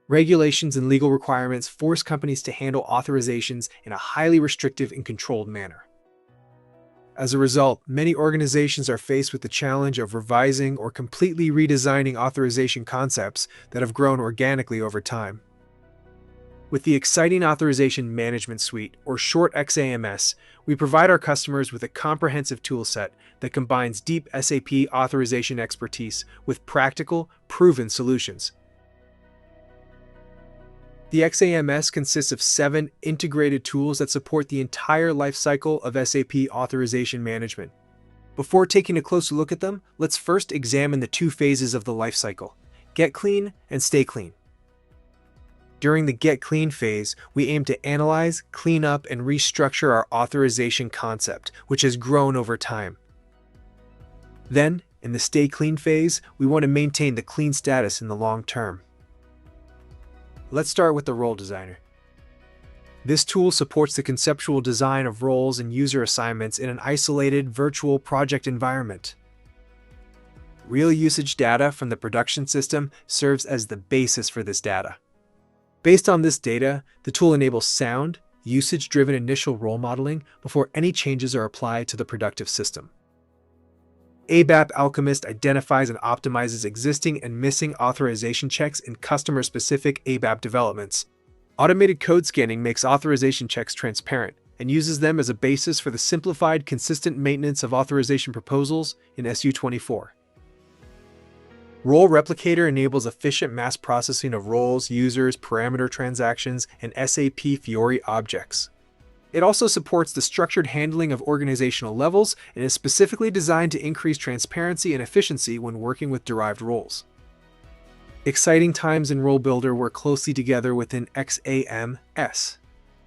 Regulations and legal requirements force companies to handle authorizations in a highly restrictive and controlled manner. As a result, many organizations are faced with the challenge of revising or completely redesigning authorization concepts that have grown organically over time. With the Xiting Authorization Management Suite, or short XAMS, we provide our customers with a comprehensive toolset that combines deep SAP authorization expertise with practical, proven solutions. The XAMS consists of 7 integrated tools that support the entire lifecycle of SAP authorization management. Before taking a closer look at them, let's first examine the 2 phases of the lifecycle: Get Clean and Stay Clean. During the Get Clean phase, we aim to analyze, clean up, and restructure our authorization concept, which has grown over time. Then, in the Stay Clean phase, we want to maintain the clean status in the long term. Let's start with the Role Designer. This tool supports the conceptual design of roles and user assignments in an isolated, virtual project environment. Real usage data from the production system serves as the basis for this data. Based on this data, the tool enables sound, usage-driven initial role modeling before any changes are applied to the productive system. ABAP Alchemist identifies and optimizes existing and missing authorization checks in customer-specific ABAP developments. Automated code scanning makes authorization checks transparent and uses them as a basis for the simplified, consistent maintenance of authorization proposals in SU24. Role Replicator enables efficient mass processing of roles, users, parameter transactions, and SAP Fiori objects. It also supports the structured handling of organizational levels and is specifically designed to increase transparency and efficiency when working with derived roles. Xiting Times and Role Builder work closely together within XAMS.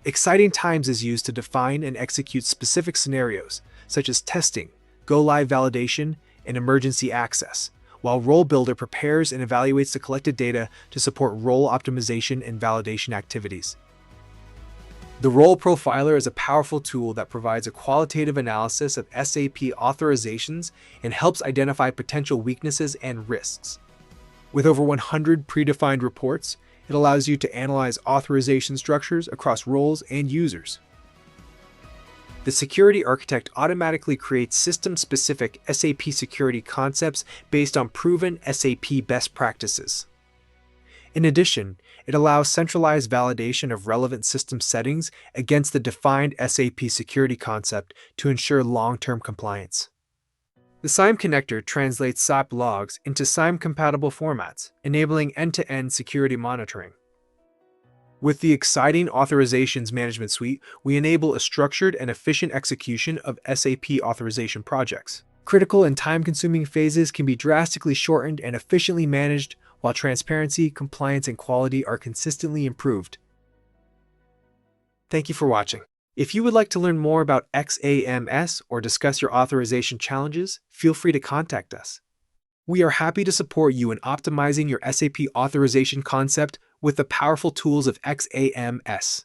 Xiting Times is used to define and execute specific scenarios, such as testing, go-live validation, and emergency access, while Role Builder prepares and evaluates the collected data to support role optimization and validation activities. The Role Profiler is a powerful tool that provides a qualitative analysis of SAP authorizations and helps identify potential weaknesses and risks. With over 100 predefined reports, it allows you to analyze authorization structures across roles and users. The Security Architect automatically creates system-specific SAP security concepts based on proven SAP best practices. In addition, it allows centralized validation of relevant system settings against the defined SAP security concept to ensure long-term compliance. The SIAM connector translates SAP logs into SIAM-compatible formats, enabling end-to-end security monitoring. With the Xiting Authorizations Management Suite, we enable a structured and efficient execution of SAP authorization projects. Critical and time-consuming phases can be drastically shortened and efficiently managed, while transparency, compliance, and quality are consistently improved. Thank you for watching. If you would like to learn more about XAMS or discuss your authorization challenges, feel free to contact us. We are happy to support you in optimizing your SAP authorization concept with the powerful tools of XAMS.